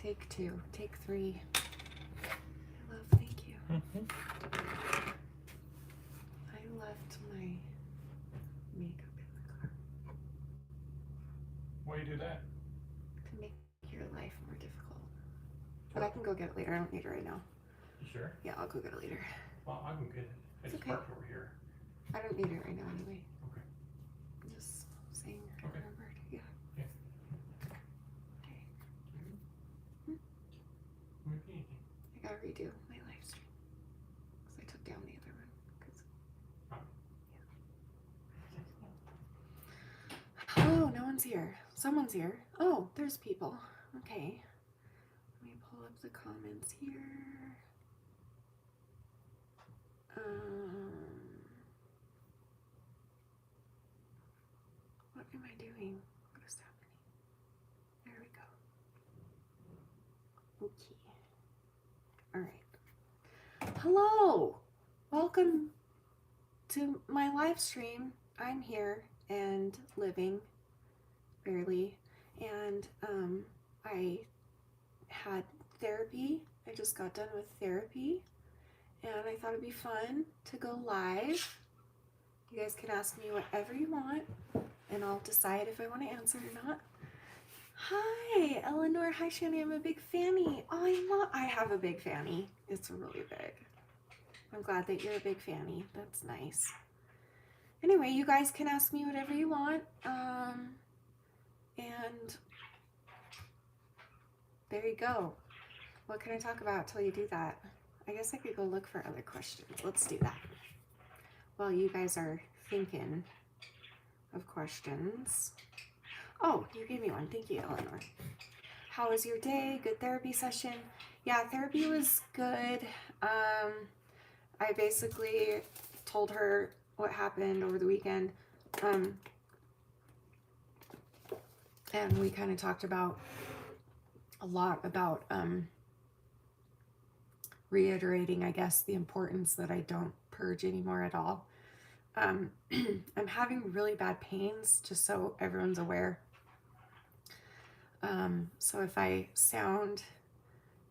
Take 2. Take 3. Love, thank you. I left my makeup in the car. Why do you do that? To make your life more difficult. But I can go get it later. I don't need it right now. You sure? Yeah, I'll go get it later. Well, I can get it. I just parked over here. I don't need it right now anyway. Okay. I'm just saying I Okay. remembered. Yeah. Yeah. Okay. Okay. I gotta redo my live stream. Because I took down the other one. Oh, no one's here. Someone's here. Oh, there's people. Okay. Let me pull up the comments here. What am I doing? What is happening? There we go. Okay. All right. Hello. Welcome to my live stream. I'm here and living, barely. And I had therapy. I just got done with therapy. And I thought it'd be fun to go live. You guys can ask me whatever you want, and I'll decide if I want to answer or not. Hi, Eleanor. Hi, Shanny. I'm a big fanny. Oh, I have a big fanny. It's really big. I'm glad that you're a big fanny. That's nice. Anyway, you guys can ask me whatever you want. And there you go. What can I talk about till you do that? I guess I could go look for other questions. Let's do that. While you guys are thinking of questions. Oh, you gave me one. Thank you, Eleanor. How was your day? Good therapy session? Yeah, therapy was good. I basically told her what happened over the weekend. And we kind of talked about a lot about reiterating, I guess, the importance that I don't purge anymore at all. I'm having really bad pains, just so everyone's aware. So if I sound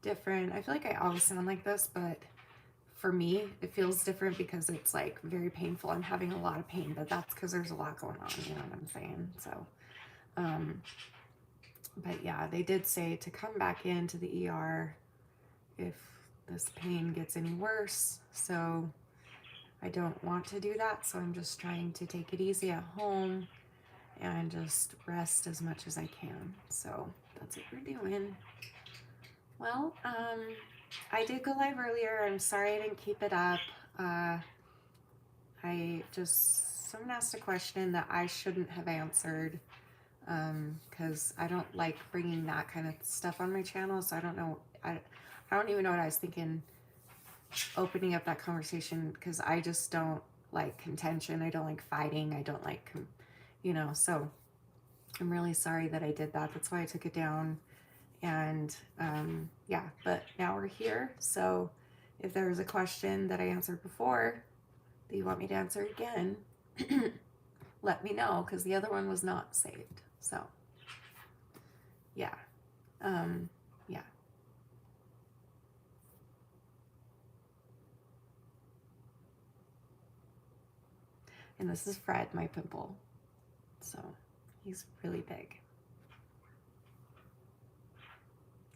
different, I feel like I always sound like this, but for me, it feels different because it's like very painful. I'm having a lot of pain, but that's because there's a lot going on, you know what I'm saying? So, but yeah, they did say to come back into the ER if this pain gets any worse. So I don't want to do that. So I'm just trying to take it easy at home and just rest as much as I can. So that's what we're doing. Well, I did go live earlier. I'm sorry I didn't keep it up. Someone asked a question that I shouldn't have answered because I don't like bringing that kind of stuff on my channel. So I don't know. I don't even know what I was thinking opening up that conversation, because I just don't like contention. I don't like fighting. I don't like, so I'm really sorry that I did that. That's why I took it down. And yeah, but now we're here. So if there was a question that I answered before that you want me to answer again, let me know, because the other one was not saved. So yeah. Yeah. And this is Fred, my pimple. So he's really big.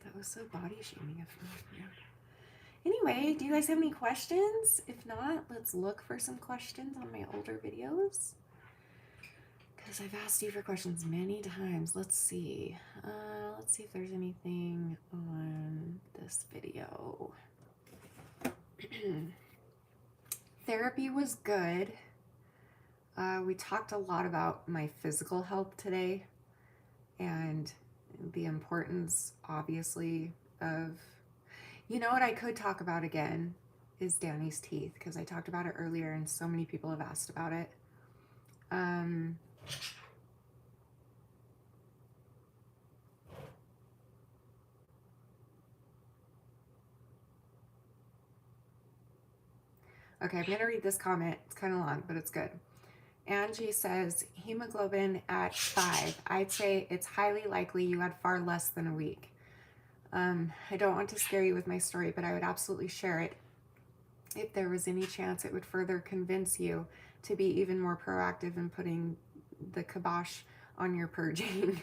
That was so body shaming of me. Anyway, do you guys have any questions? If not, let's look for some questions on my older videos, because I've asked you for questions many times. Let's see. Let's see if there's anything on this video. Therapy was good. We talked a lot about my physical health today and the importance, obviously, of, you know what I could talk about again is Danny's teeth, because I talked about it earlier and so many people have asked about it. Okay, I'm going to read this comment. It's kind of long, but it's good. Angie says, hemoglobin at 5. I'd say it's highly likely you had far less than a week. I don't want to scare you with my story, but I would absolutely share it if there was any chance it would further convince you to be even more proactive in putting the kibosh on your purging.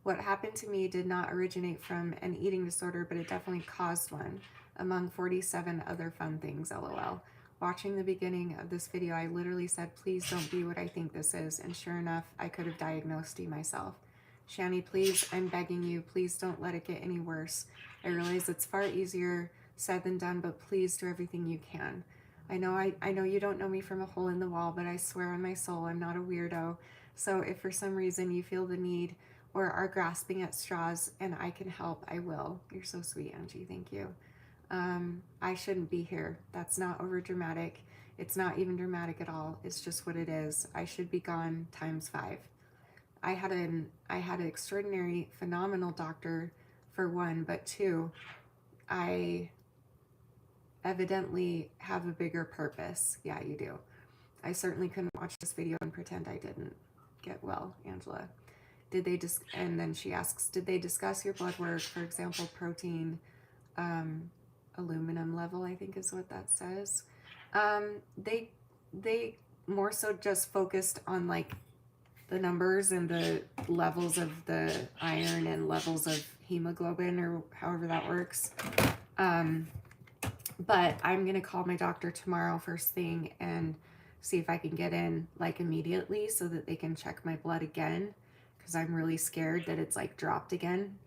What happened to me did not originate from an eating disorder, but it definitely caused one, among 47 other fun things, lol. Watching the beginning of this video, I literally said, please don't be what I think this is, and sure enough, I could have diagnosed it myself. Shanny, please, I'm begging you, please don't let it get any worse. I realize it's far easier said than done, but please do everything you can. I know you don't know me from a hole in the wall, but I swear on my soul I'm not a weirdo. So if for some reason you feel the need or are grasping at straws and I can help, I will. You're so sweet, Angie. Thank you. I shouldn't be here. That's not over dramatic. It's not even dramatic at all. It's just what it is. I should be gone times 5. I had an extraordinary, phenomenal doctor for 1, but 2, I evidently have a bigger purpose. Yeah, you do. I certainly couldn't watch this video and pretend I didn't get well, Angela. Did they just, and then she asks, did they discuss your blood work, for example, protein, aluminum level, I think is what that says. They more so just focused on like the numbers and the levels of the iron and levels of hemoglobin or however that works. But I'm going to call my doctor tomorrow first thing and see if I can get in like immediately so that they can check my blood again, because I'm really scared that it's like dropped again.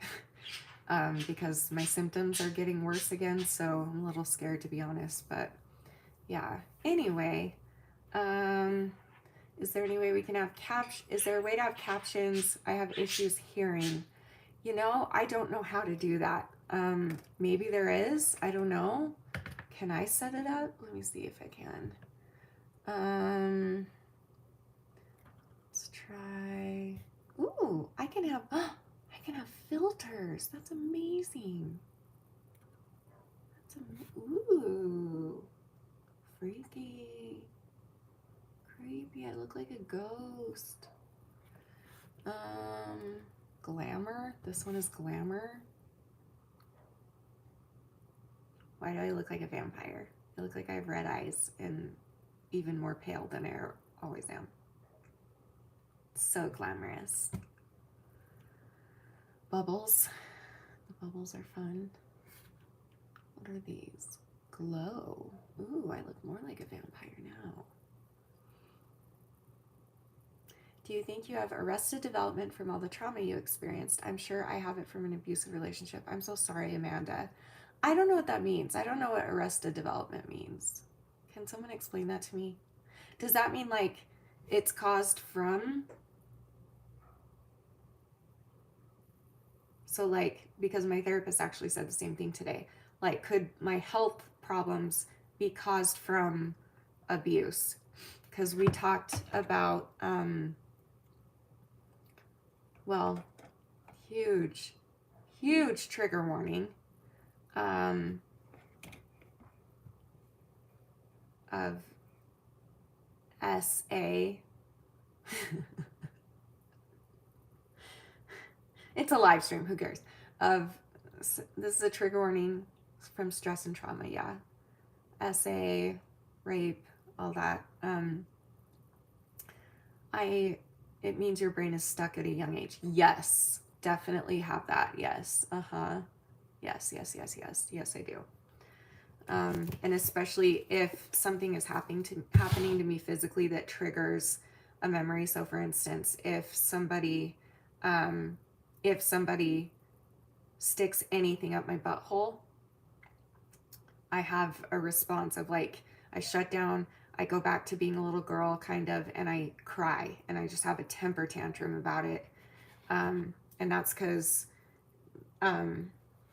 Because my symptoms are getting worse again, so I'm a little scared to be honest, but yeah. Anyway, is there any way we can have is there a way to have captions? I have issues hearing. You know, I don't know how to do that. Maybe there is, I don't know. Can I set it up? Let me see if I can. Let's try. Ooh, I can have filters. That's amazing. Ooh, freaky, creepy. I look like a ghost. Glamour. This one is glamour. Why do I look like a vampire? I look like I have red eyes and even more pale than I always am. So glamorous. Bubbles. The bubbles are fun. What are these? Glow. Ooh, I look more like a vampire now. Do you think you have arrested development from all the trauma you experienced? I'm sure I have it from an abusive relationship. I'm so sorry, Amanda. I don't know what that means. I don't know what arrested development means. Can someone explain that to me? Does that mean like it's caused from? So like, because my therapist actually said the same thing today, like could my health problems be caused from abuse? Because we talked about, well, huge trigger warning of SA. It's a live stream, who cares? This is a trigger warning from stress and trauma, yeah. SA, rape, all that. It means your brain is stuck at a young age. Yes, definitely have that. Yes. Yes, I do. And especially if something is happening to me physically that triggers a memory. So for instance, if somebody sticks anything up my butthole, I have a response of like, I shut down, I go back to being a little girl kind of, and I cry and I just have a temper tantrum about it. And that's because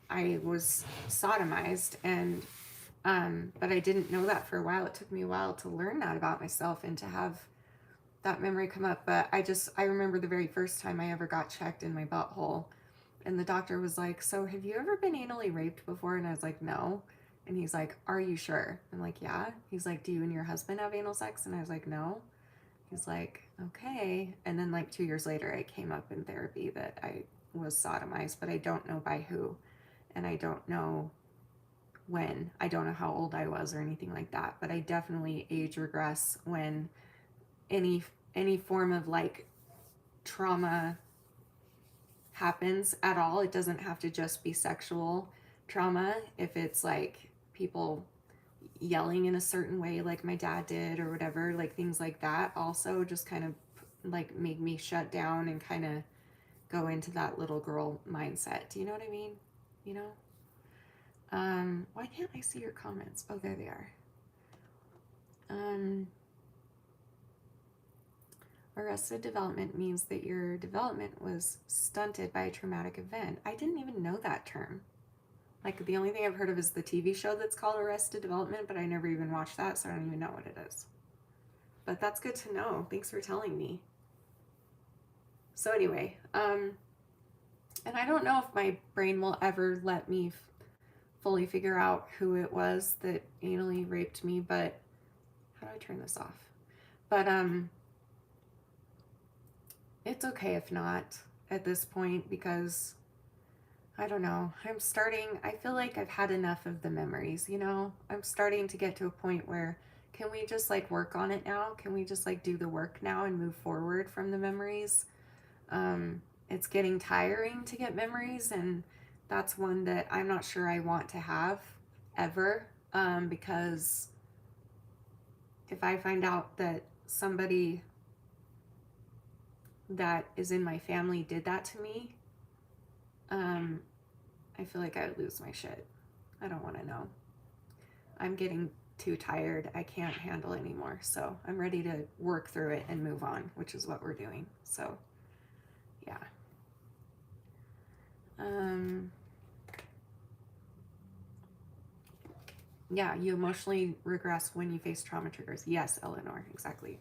I was sodomized, and but I didn't know that for a while. It took me a while to learn that about myself and to have that memory come up. But I remember the very first time I ever got checked in my butthole, and the doctor was like, so have you ever been anally raped before? And I was like, no. And he's like, are you sure? I'm like, yeah. He's like, do you and your husband have anal sex? And I was like, no. He's like, okay. And then like 2 years later, it came up in therapy that I was sodomized, but I don't know by who, and I don't know when. I don't know how old I was or anything like that, but I definitely age regress when any form of like trauma happens at all. It doesn't have to just be sexual trauma. If it's like people yelling in a certain way like my dad did or whatever, like things like that also just kind of like make me shut down and kind of go into that little girl mindset. Do you know what I mean? You know? Why can't I see your comments? Oh, there they are. Arrested development means that your development was stunted by a traumatic event. I didn't even know that term. Like, the only thing I've heard of is the TV show that's called Arrested Development, but I never even watched that, so I don't even know what it is. But that's good to know. Thanks for telling me. So anyway, and I don't know if my brain will ever let me fully figure out who it was that anally raped me, but how do I turn this off? But it's okay if not at this point, because I don't know. I feel like I've had enough of the memories, you know? I'm starting to get to a point where, can we just like work on it now? Can we just like do the work now and move forward from the memories? It's getting tiring to get memories, and that's one that I'm not sure I want to have ever, because if I find out that somebody that is in my family did that to me, I feel like I would lose my shit. I don't want to know. I'm getting too tired. I can't handle anymore. So I'm ready to work through it and move on, which is what we're doing. So, yeah. Yeah, you emotionally regress when you face trauma triggers. Yes, Eleanor, exactly.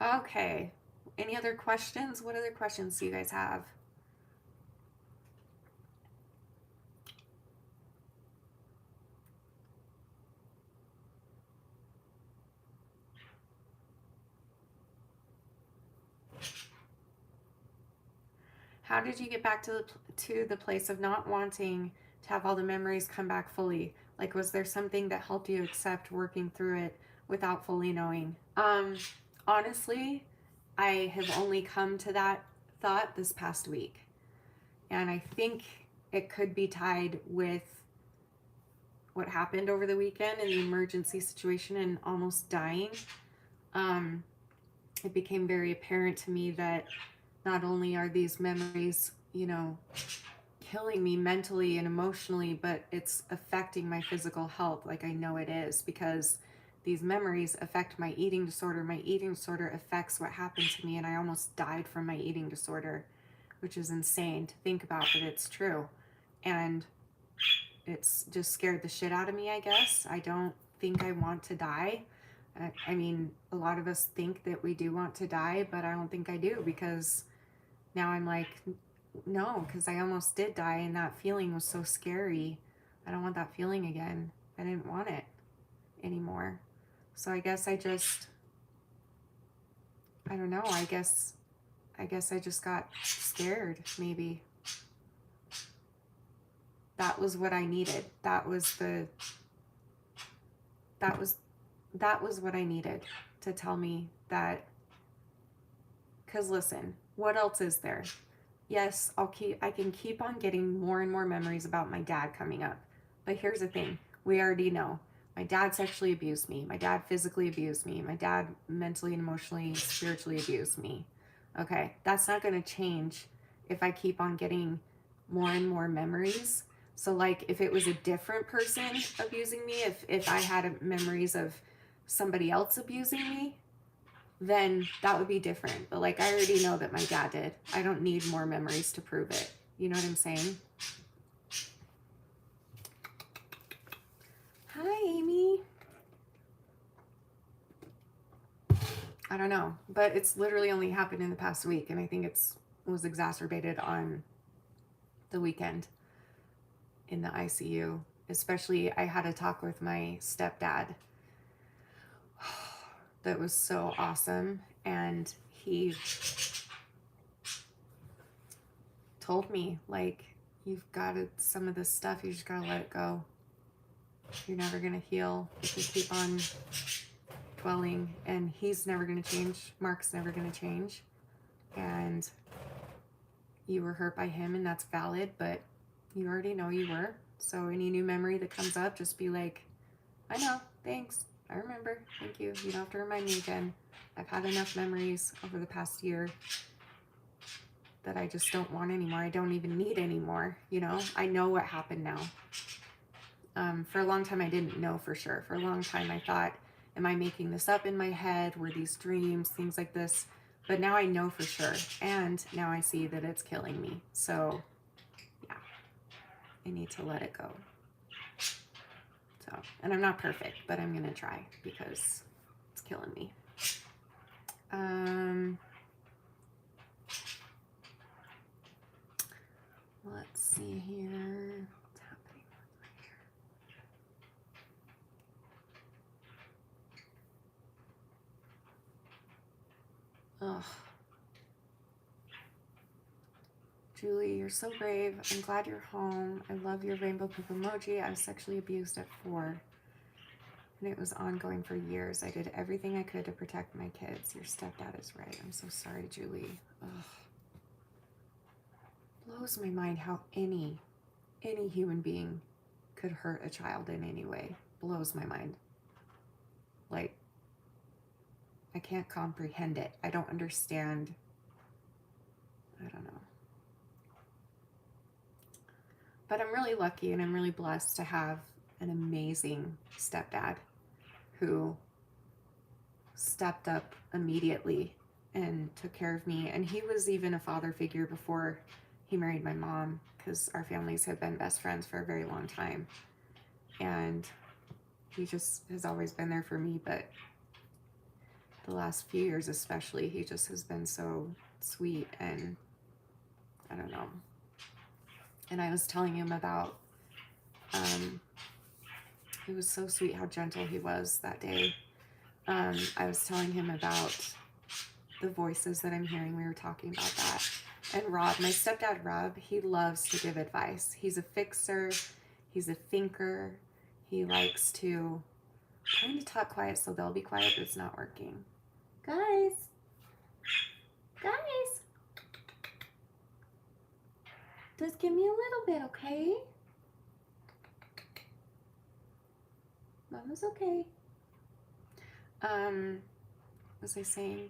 Okay. Any other questions? What other questions do you guys have? How did you get back to the place of not wanting to have all the memories come back fully? Like, was there something that helped you accept working through it without fully knowing? Honestly, I have only come to that thought this past week. And I think it could be tied with what happened over the weekend and the emergency situation and almost dying. It became very apparent to me that not only are these memories, you know, killing me mentally and emotionally, but it's affecting my physical health. Like, I know it is, because these memories affect my eating disorder. My eating disorder affects what happened to me, and I almost died from my eating disorder, which is insane to think about, but it's true. And it's just scared the shit out of me, I guess. I don't think I want to die. I mean, a lot of us think that we do want to die, but I don't think I do, because now I'm like, no, because I almost did die, and that feeling was so scary. I don't want that feeling again. I didn't want it anymore. So I guess I don't know. I guess I just got scared, maybe. That was what I needed. That was what I needed to tell me that. Because listen, what else is there? Yes, I can keep on getting more and more memories about my dad coming up. But here's the thing. We already know. My dad sexually abused me. My dad physically abused me. My dad mentally and emotionally, spiritually abused me. Okay, that's not going to change if I keep on getting more and more memories. So like, if it was a different person abusing me, if I had memories of somebody else abusing me, then that would be different. But like, I already know that my dad did. I don't need more memories to prove it. You know what I'm saying? Hi, Amy. I don't know, but it's literally only happened in the past week, and I think it was exacerbated on the weekend in the ICU. especially I had a talk with my stepdad that was so awesome, and he told me, like, you've got to, some of this stuff, you just got to let it go. You're never going to heal if you keep on dwelling, and he's never going to change. Mark's never going to change, and you were hurt by him, and that's valid, but you already know you were. So any new memory that comes up, just be like, I know, thanks, I remember, thank you. You don't have to remind me again. I've had enough memories over the past year that I just don't want anymore. I don't even need anymore, you know? I know what happened now. For a long time, I didn't know for sure. For a long time, I thought, am I making this up in my head? Were these dreams? Things like this. But now I know for sure. And now I see that it's killing me. So, yeah, I need to let it go. So, and I'm not perfect, but I'm going to try because it's killing me. Let's see here. What's happening over here? Ugh. Julie, you're so brave. I'm glad you're home. I love your rainbow poop emoji. I was sexually abused at 4. And it was ongoing for years. I did everything I could to protect my kids. Your stepdad is right. I'm so sorry, Julie. Ugh. Blows my mind how any human being could hurt a child in any way. Blows my mind. Like, I can't comprehend it. I don't understand. I don't know. But I'm really lucky and I'm really blessed to have an amazing stepdad who stepped up immediately and took care of me. And he was even a father figure before he married my mom, because our families have been best friends for a very long time. And he just has always been there for me, but the last few years especially, he just has been so sweet, and I don't know. And I was telling him about, it was so sweet how gentle he was that day. I was telling him about the voices that I'm hearing. We were talking about that. And Rob, my stepdad Rob, he loves to give advice. He's a fixer. He's a thinker. He likes to, I'm trying to talk quiet so they'll be quiet, but it's not working. Guys. Just give me a little bit, okay? Mama's okay. What was I saying?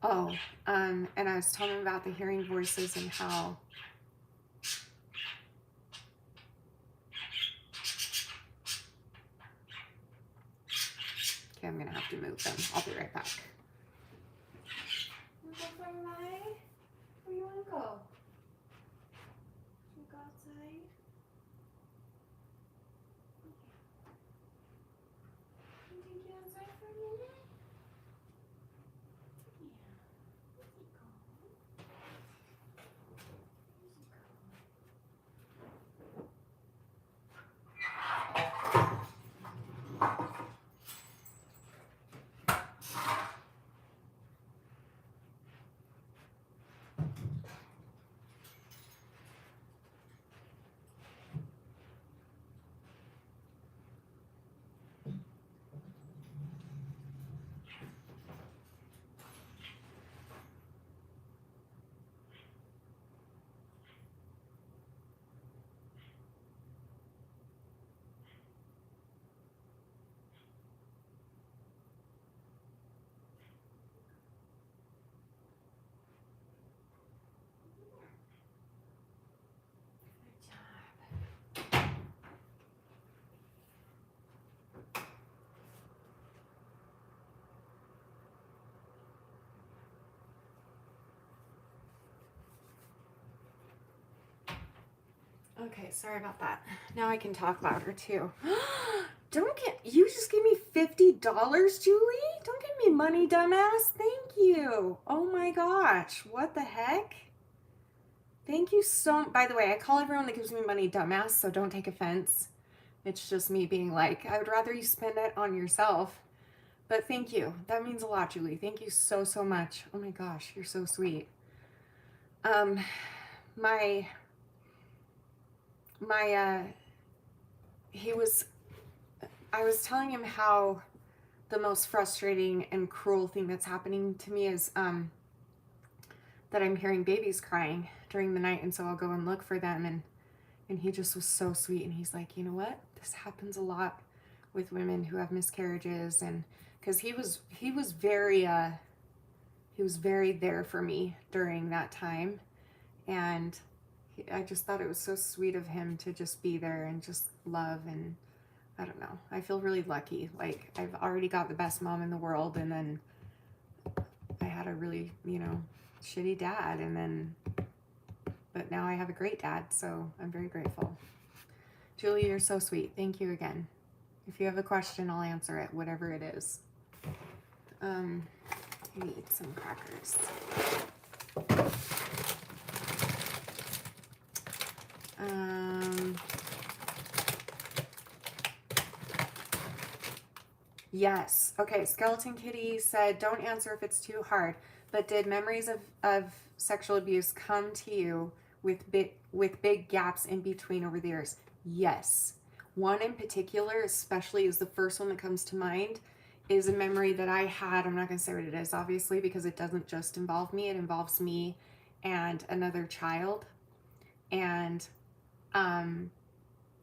Oh, and I was telling him about the hearing voices and how okay, I'm gonna have to move them. I'll be right back. You go for a ride? Where you wanna go? You go outside? Can you take you outside for a minute? Okay, sorry about that. Now I can talk louder too. You just gave me $50, Julie? Don't give me money, dumbass. Thank you. Oh my gosh, what the heck? Thank you so. By the way, I call everyone that gives me money dumbass, so don't take offense. It's just me being like, I would rather you spend it on yourself. But thank you. That means a lot, Julie. Thank you so, so much. Oh my gosh, you're so sweet. Um, my, my, he was, I was telling him how the most frustrating and cruel thing that's happening to me is, that I'm hearing babies crying during the night. And so I'll go and look for them. And he just was so sweet. And he's like, you know what? This happens a lot with women who have miscarriages. And because he was very, he was very there for me during that time. And I just thought it was so sweet of him to just be there and just love. And I don't know. I feel really lucky. Like, I've already got the best mom in the world. And then I had a really, shitty dad. And then, but now I have a great dad. So I'm very grateful. Julie, you're so sweet. Thank you again. If you have a question, I'll answer it, whatever it is. I need some crackers. Yes. Okay, Skeleton Kitty said, don't answer if it's too hard, but did memories of sexual abuse come to you with big gaps in between over the years? Yes. One in particular, especially, is the first one that comes to mind, is a memory that I had. I'm not going to say what it is, obviously, because it doesn't just involve me. It involves me and another child. And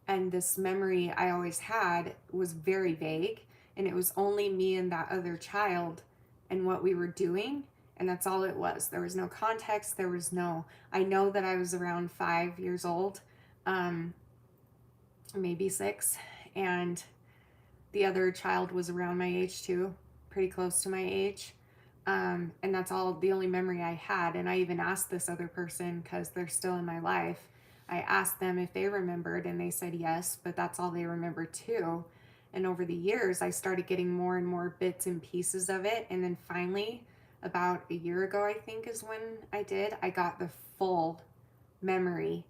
this memory I always had was very vague, and it was only me and that other child and what we were doing, and that's all it was. There was no context. There was no, I know that I was around 5 years old, maybe 6, and the other child was around my age too, pretty close to my age. And that's all, the only memory I had. And I even asked this other person, because they're still in my life, I asked them if they remembered, and they said yes, but that's all they remember too. And over the years, I started getting more and more bits and pieces of it. And then finally, about a year ago, I think is when I got the full memory.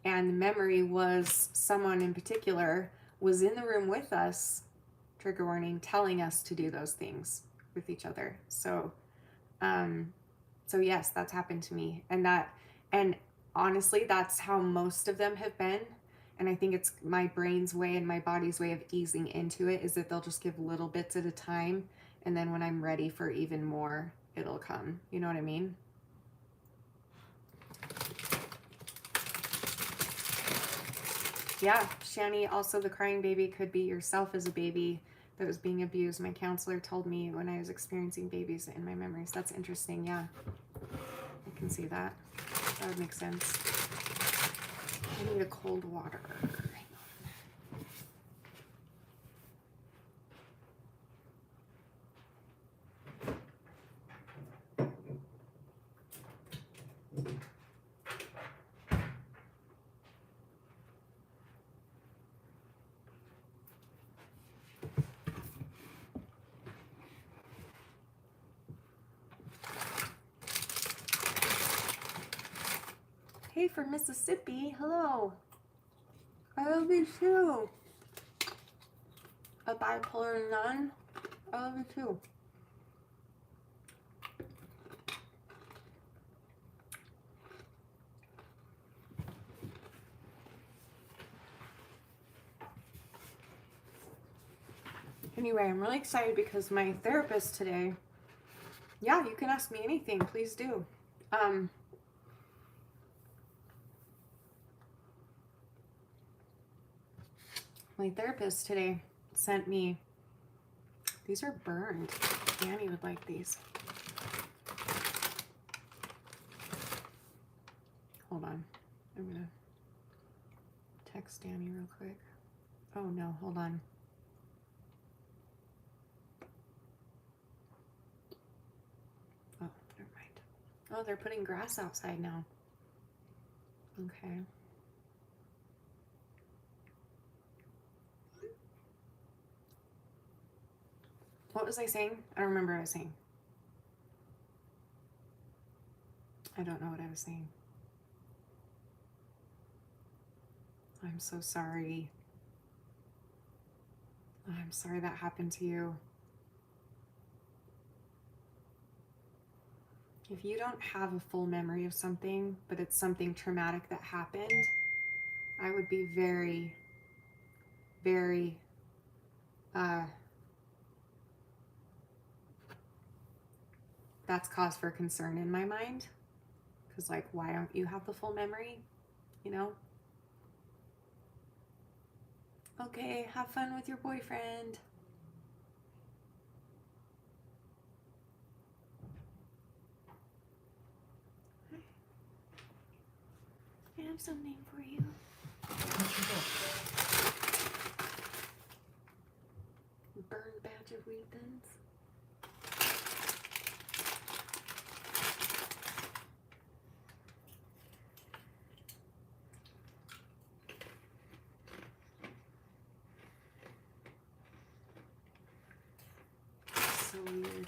And the memory was someone in particular was in the room with us, trigger warning, telling us to do those things with each other. So yes, that's happened to me. And honestly, that's how most of them have been. And I think it's my brain's way and my body's way of easing into it, is that they'll just give little bits at a time. And then when I'm ready for even more, it'll come. You know what I mean? Yeah, Shanny, also the crying baby could be yourself as a baby that was being abused. My counselor told me when I was experiencing babies in my memories. That's interesting, yeah. I can see that. That would make sense. I need a cold water. Hey, from Mississippi. Hello. I love you too. A bipolar nun. I love you too. Anyway, I'm really excited because my therapist today, yeah, you can ask me anything, please do. My therapist today sent me, these are burned. Danny would like these. Hold on. I'm gonna text Danny real quick. Oh no, hold on. Oh, never mind. Oh, they're putting grass outside now. Okay. What was I saying? I don't remember what I was saying. I don't know what I was saying. I'm so sorry. I'm sorry that happened to you. If you don't have a full memory of something, but it's something traumatic that happened, I would be very, very, that's cause for concern in my mind. Because, like, why don't you have the full memory? You know? Okay, have fun with your boyfriend. I have something for you. Burn batch of wheat thins. So weird.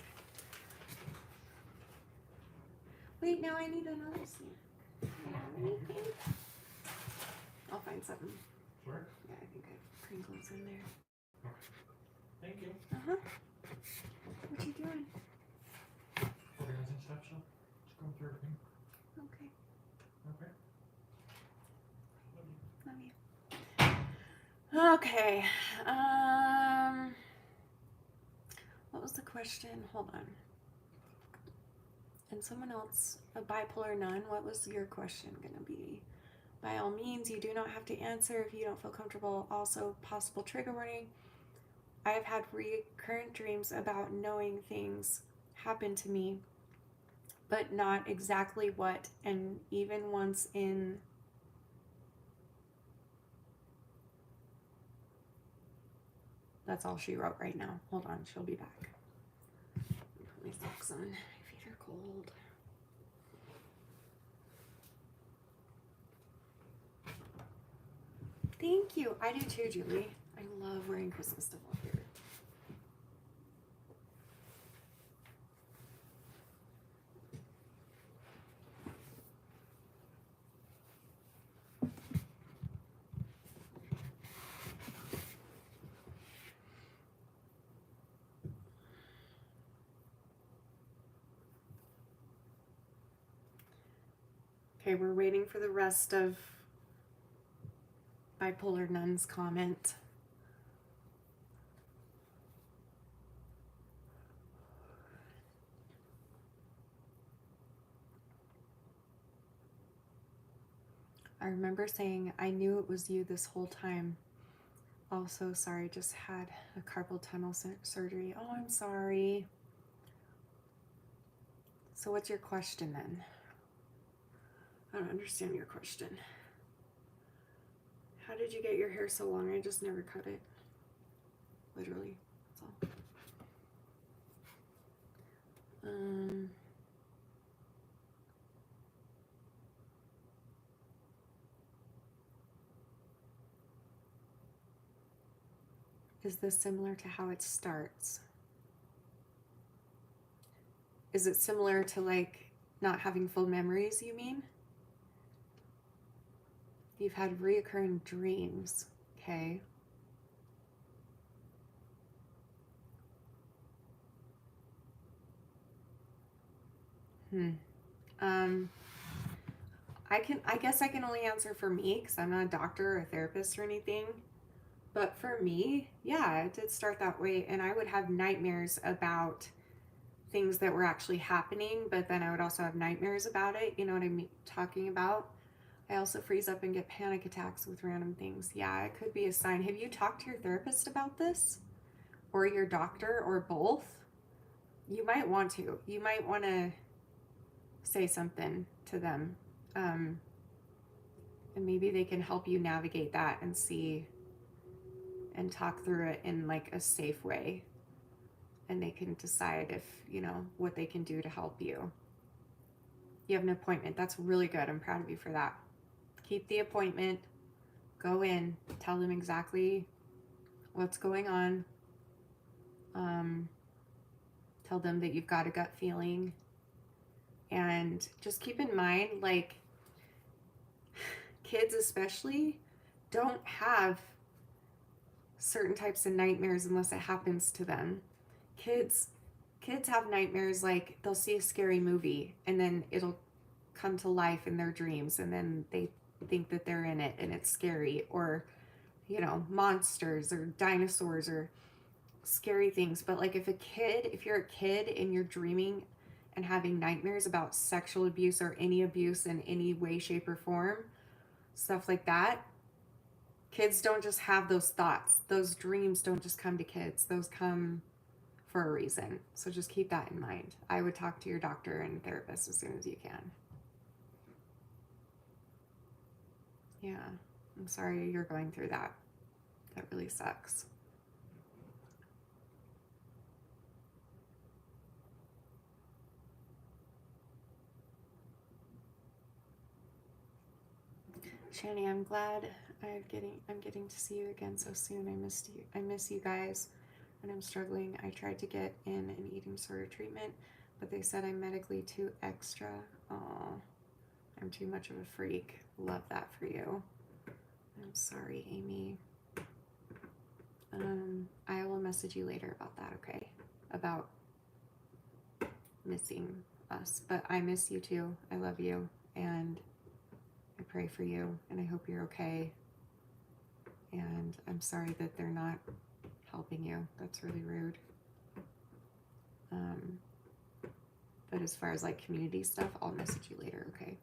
Wait, now I need another snack. Anything? I'll find something. Sure. Yeah, I think I have Pringles in there. Okay. Thank you. Uh-huh. What you doing? Organizing stuff, so just going through everything. Okay. Okay. Love you. Love you. Okay. What was the question? Hold on. And someone else, a bipolar nun, what was your question going to be? By all means, you do not have to answer if you don't feel comfortable. Also, possible trigger warning. I have had recurrent dreams about knowing things happen to me, but not exactly what, and even once in that's all she wrote right now. Hold on, she'll be back. Put my socks on. My feet are cold. Thank you. I do too, Julie. I love wearing Christmas stuff up here. Okay, we're waiting for the rest of Bipolar Nun's comment. I remember saying, I knew it was you this whole time. Also, sorry, just had a carpal tunnel surgery. Oh, I'm sorry. So what's your question then? I don't understand your question. How did you get your hair so long? I just never cut it. Literally, that's all. Is this similar to how it starts? Is it similar to like not having full memories, you mean? You've had reoccurring dreams, okay? I guess I can only answer for me because I'm not a doctor or a therapist or anything. But for me, yeah, it did start that way. And I would have nightmares about things that were actually happening, but then I would also have nightmares about it. You know what I'm talking about? I also freeze up and get panic attacks with random things. Yeah, it could be a sign. Have you talked to your therapist about this? Or your doctor, or both? You might want to. You might want to say something to them. And maybe they can help you navigate that and see and talk through it in like a safe way. And they can decide if, you know, what they can do to help you. You have an appointment. That's really good. I'm proud of you for that. Keep the appointment. Go in. Tell them exactly what's going on. Tell them that you've got a gut feeling. And just keep in mind, like, kids especially, don't have certain types of nightmares unless it happens to them. Kids have nightmares like they'll see a scary movie and then it'll come to life in their dreams and then they think that they're in it and it's scary, or monsters or dinosaurs or scary things. But like if you're a kid and you're dreaming and having nightmares about sexual abuse or any abuse in any way, shape, or form, stuff like that, kids don't just have those thoughts. Those dreams don't just come to kids. Those come for a reason. So just keep that in mind. I would talk to your doctor and therapist as soon as you can. Yeah, I'm sorry you're going through that. That really sucks. Shanny, I'm glad I'm getting to see you again so soon. I miss you guys, and I'm struggling. I tried to get in an eating disorder treatment, but they said I'm medically too extra. Oh, I'm too much of a freak. Love that for you. I'm sorry, Amy. I will message you later about that, okay? About missing us. But I miss you too. I love you, and I pray for you, and I hope you're okay. And I'm sorry that they're not helping you. That's really rude. But as far as like community stuff, I'll message you later, okay?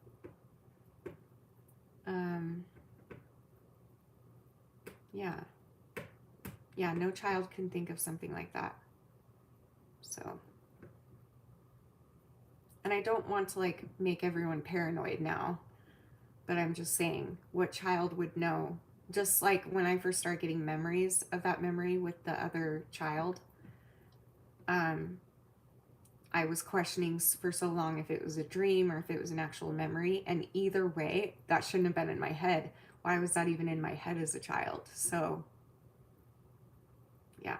Yeah, no child can think of something like that. So, and I don't want to like make everyone paranoid now, but I'm just saying what child would know. Just like when I first started getting memories of that memory with the other child, I was questioning for so long if it was a dream or if it was an actual memory. And either way, that shouldn't have been in my head. Why was that even in my head as a child? So, yeah.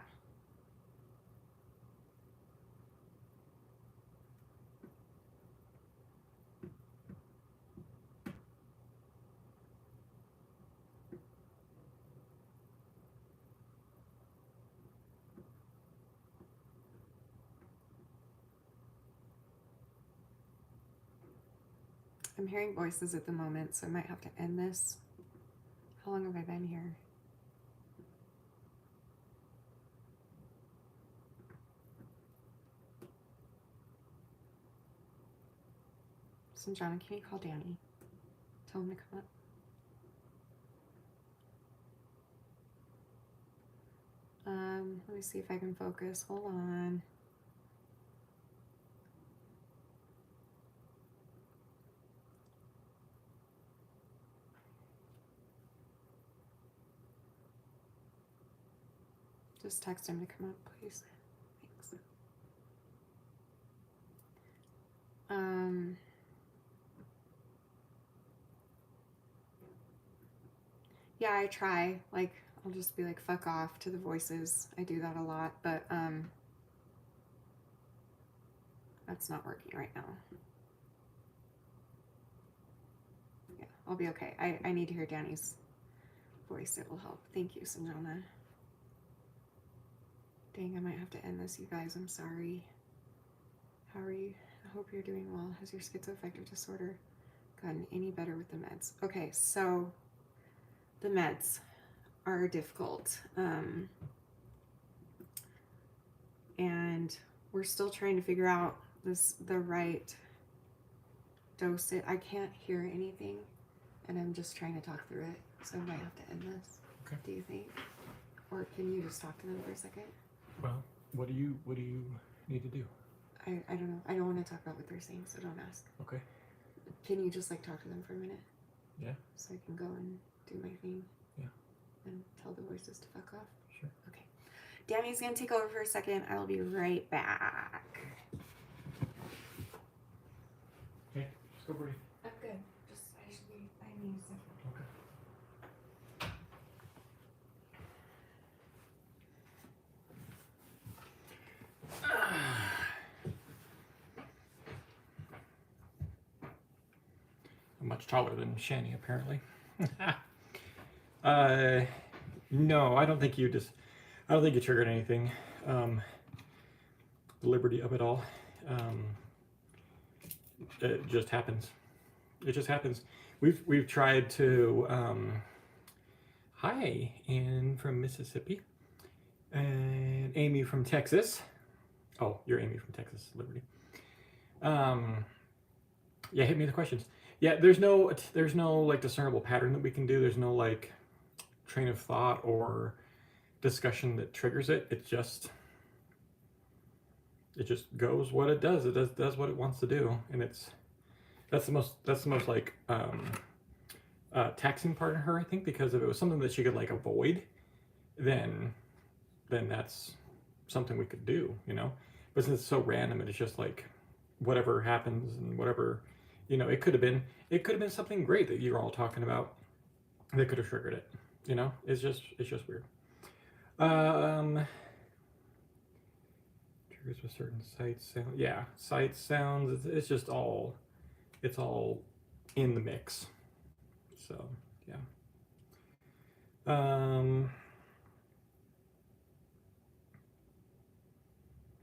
I'm hearing voices at the moment, so I might have to end this. How long have I been here? Sanjana, can you call Danny? Tell him to come up. Let me see if I can focus. Hold on. Just text him to come up, please. Thanks. Yeah, I try. Like, I'll just be like, fuck off to the voices. I do that a lot, but that's not working right now. Yeah, I'll be okay. I need to hear Danny's voice. It will help. Thank you, Sanjana. Dang, I might have to end this, you guys. I'm sorry. How are you? I hope you're doing well. Has your schizoaffective disorder gotten any better with the meds? Okay, so the meds are difficult. And we're still trying to figure out the right dose. I can't hear anything, and I'm just trying to talk through it, so I might have to end this. Okay. Do you think? Or can you just talk to them for a second? Well, what do you need to do? I don't know. I don't want to talk about what they're saying, so don't ask. Okay. Can you just like talk to them for a minute? Yeah. So I can go and do my thing. Yeah. And tell the voices to fuck off. Sure. Okay. Danny's gonna take over for a second. I will be right back. Okay. Let's go breathe. I'm good. I need a second. Okay. I'm much taller than Shanny, apparently. Uh, no, I don't think you just. I don't think you triggered anything. The liberty of it all. Um, it just happens. It just happens. We've tried to. Hi, Ann from Mississippi, and Amy from Texas. Oh, you're Amy from Texas, Liberty. Um, yeah, hit me with the questions. Yeah, there's no like discernible pattern that we can do. There's no like train of thought or discussion that triggers it. It just goes what it does. It does what it wants to do, and that's the most like taxing part in her, I think, because if it was something that she could like avoid, then that's something we could do, you know. But since it's so random and it's just like whatever happens and whatever, it could have been something great that you're all talking about that could have triggered it. You know, it's just weird. Um, triggers with certain sights, sound. Yeah, sights, sounds. It's just all in the mix. So yeah. Um,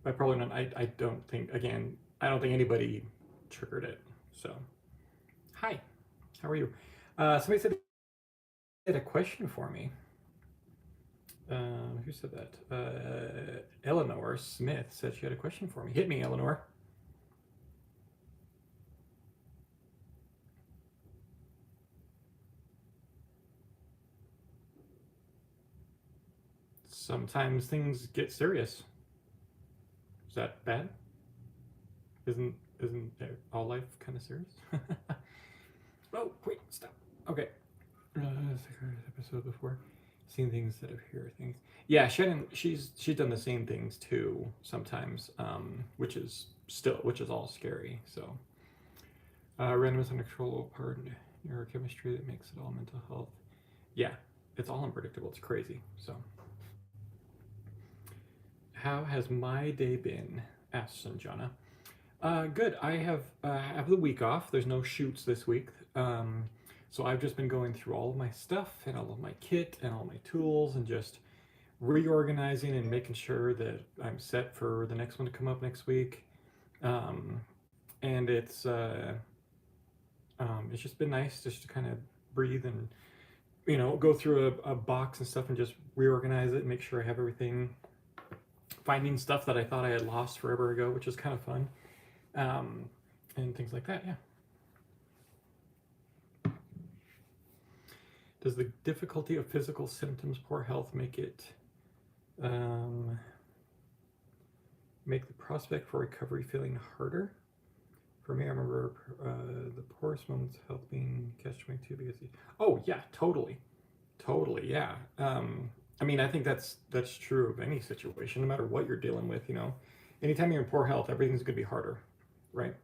I probably not. I don't think again. I don't think anybody triggered it. So hi, how are you? Somebody said they had a question for me. Who said that? Eleanor Smith said she had a question for me. Hit me, Eleanor. Sometimes things get serious. Is that bad? Isn't all life kind of serious? Oh, wait, stop. Okay. Episode before, seen things that appear things. Yeah, Shannon, she's done the same things too sometimes, which is all scary. So, random is uncontrollable part in neurochemistry that makes it all mental health. Yeah, it's all unpredictable. It's crazy. So, how has my day been? Asked Sanjana. Good. I have the week off. There's no shoots this week. So I've just been going through all of my stuff and all of my kit and all my tools and just reorganizing and making sure that I'm set for the next one to come up next week. Um, and it's just been nice just to kind of breathe and go through a box and stuff and just reorganize it and make sure I have everything. Finding stuff that I thought I had lost forever ago, which is kind of fun, and things like that. Yeah. Does the difficulty of physical symptoms, poor health, make the prospect for recovery feeling harder? For me, I remember the poorest moments of health being catch-22 because oh yeah, totally, yeah. I mean, I think that's true of any situation, no matter what you're dealing with. Anytime you're in poor health, everything's gonna be harder, right?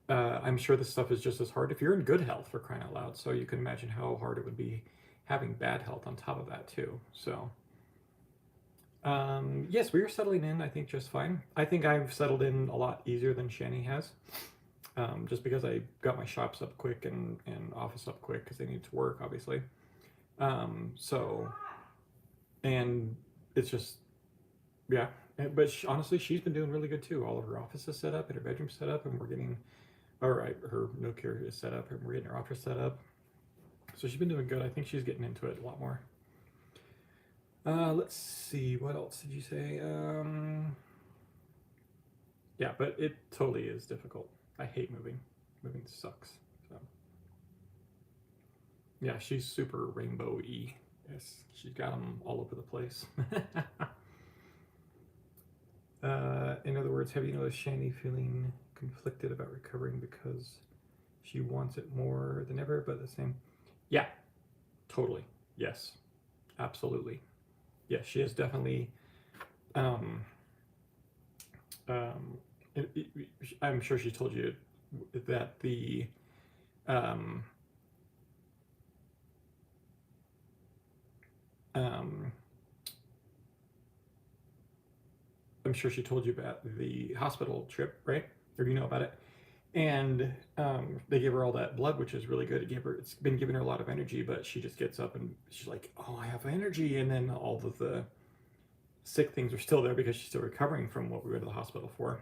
I'm sure this stuff is just as hard if you're in good health, for crying out loud. So you can imagine how hard it would be having bad health on top of that too. So yes, we are settling in, I think, just fine. I think I've settled in a lot easier than Shanny has, just because I got my shops up quick and office up quick because they need to work, obviously. So, and it's just, yeah. But honestly, she's been doing really good too. All of her office is set up and her bedroom set up, and we're getting, all right, her no care is set up, and we're getting her office set up. So she's been doing good. I think she's getting into it a lot more. Let's see, what else did you say? Yeah, but it totally is difficult. I hate moving. Moving sucks. So yeah, she's super rainbow-y. Yes, she's got them all over the place. In other words, have you noticed Shanny feeling conflicted about recovering because she wants it more than ever, but the same? Yeah, totally. Yes, absolutely. Yes, she is definitely. Um, um, I'm sure she told you that the. Um, um, I'm sure she told you about the hospital trip, right? Or you know about it. And they gave her all that blood, which is really good. It's been giving her a lot of energy, but she just gets up and she's like, "Oh, I have energy," and then all of the sick things are still there because she's still recovering from what we went to the hospital for,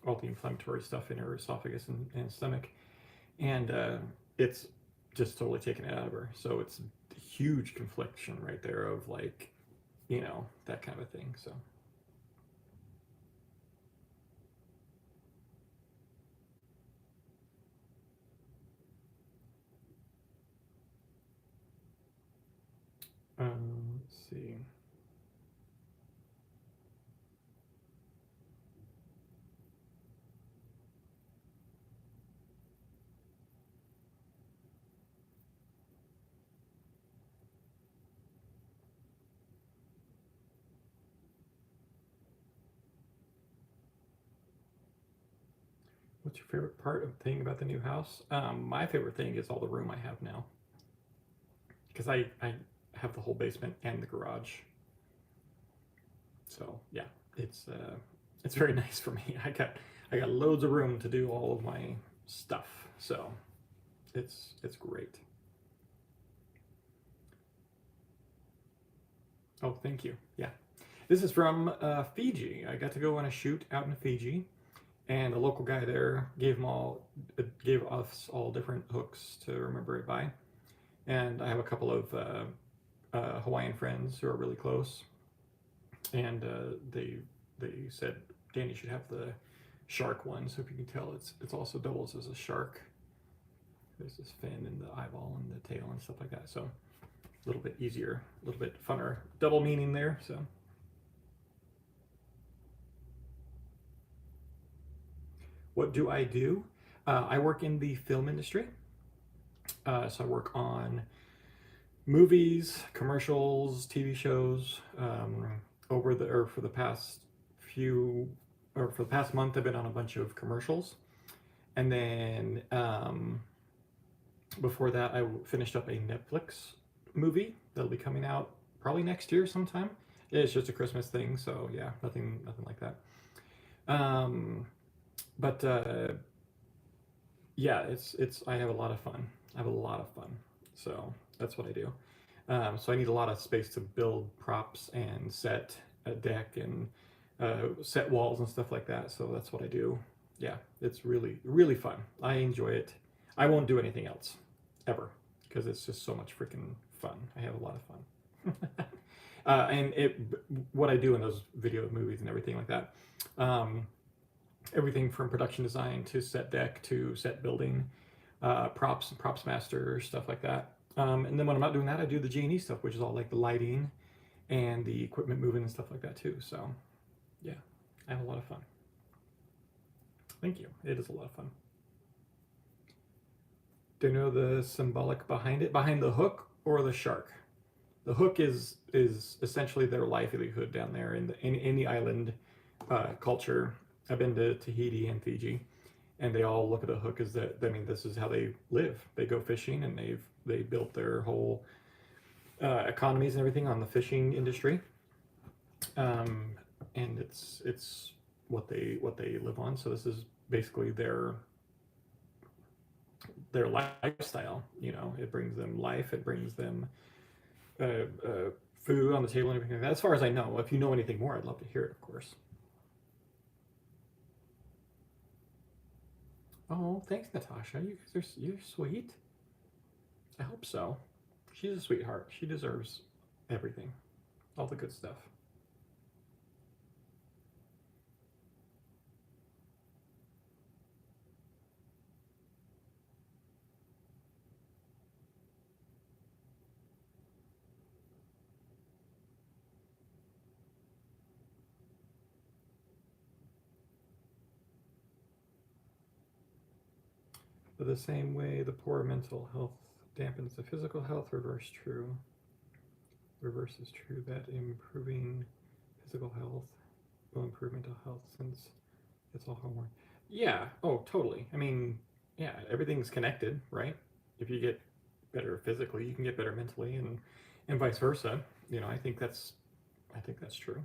all the inflammatory stuff in her esophagus and stomach, and it's just totally taken it out of her. So it's a huge confliction right there of like, that kind of a thing. So. Let's see. What's your favorite part of thing about the new house? My favorite thing is all the room I have now, because I have the whole basement and the garage. So yeah, it's very nice for me. I got loads of room to do all of my stuff. So it's great. Oh, thank you. Yeah, this is from Fiji. I got to go on a shoot out in Fiji, and the local guy there gave us all different hooks to remember it by. And I have a couple of Hawaiian friends who are really close, and they said Danny should have the shark one. So if you can tell, it's also doubles as a shark. There's this fin and the eyeball and the tail and stuff like that. So a little bit easier, a little bit funner, double meaning there. So. What do I do? I work in the film industry. So I work on movies, commercials, TV shows. For the past month, I've been on a bunch of commercials, and then before that, I finished up a Netflix movie that'll be coming out probably next year sometime. It's just a Christmas thing, so yeah, nothing like that. But yeah, it's I have a lot of fun. I have a lot of fun. So that's what I do. So I need a lot of space to build props and set a deck and set walls and stuff like that. So that's what I do. Yeah, it's really, really fun. I enjoy it. I won't do anything else ever because it's just so much freaking fun. I have a lot of fun. What I do in those video movies and everything like that, everything from production design to set deck to set building, props master, stuff like that. And then when I'm not doing that, I do the G&E stuff, which is all like the lighting and the equipment moving and stuff like that too. So yeah, I have a lot of fun. Thank you. It is a lot of fun. Do you know the symbolic behind it? Behind the hook or the shark? The hook is essentially their livelihood down there in the island culture. I've been to Tahiti and Fiji, and they all look at a hook as that. I mean, this is how they live. They go fishing, and they built their whole economies and everything on the fishing industry. And it's what they live on. So this is basically their lifestyle. It brings them life. It brings them food on the table and everything like that. As far as I know, if you know anything more, I'd love to hear it, of course. Oh, thanks, Natasha. You're sweet. I hope so. She's a sweetheart. She deserves everything, all the good stuff. But the same way the poor mental health dampens the physical health, reverse true. Reverse is true that improving physical health will improve mental health since it's all homework. Yeah. Oh, totally. I mean, yeah, everything's connected, right? If you get better physically, you can get better mentally, and vice versa. I think that's true.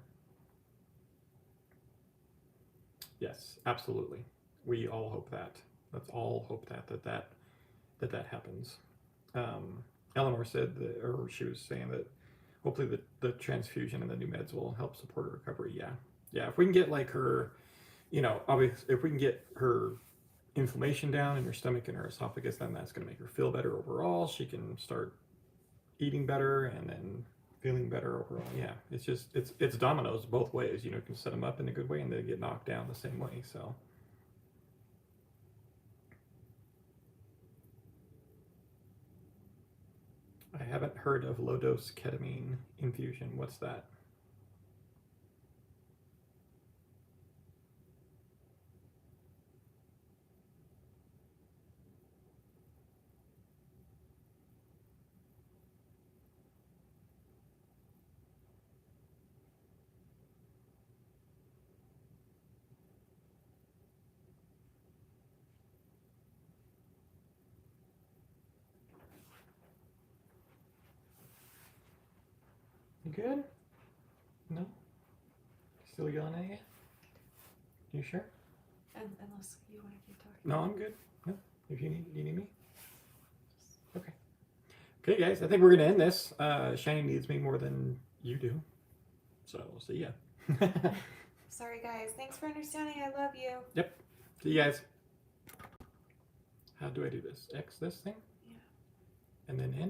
Yes, absolutely, We all hope that. Let's all hope that happens. Eleanor said that, or she was saying that hopefully the transfusion and the new meds will help support her recovery. Yeah. If we can get like her, obviously, if we can get her inflammation down in her stomach and her esophagus, then that's going to make her feel better overall. She can start eating better and then feeling better overall. Yeah, it's dominoes both ways. You can set them up in a good way and they get knocked down the same way. So. I haven't heard of low dose ketamine infusion. What's that? You good? No? Still yelling at you? You sure? Unless you want to keep talking. No, I'm good. No. If you need me? Okay. Okay, guys, I think we're gonna end this. Shanny needs me more than you do. So see ya. Sorry, guys. Thanks for understanding. I love you. Yep. See you guys. How do I do this? X this thing? Yeah. And then end?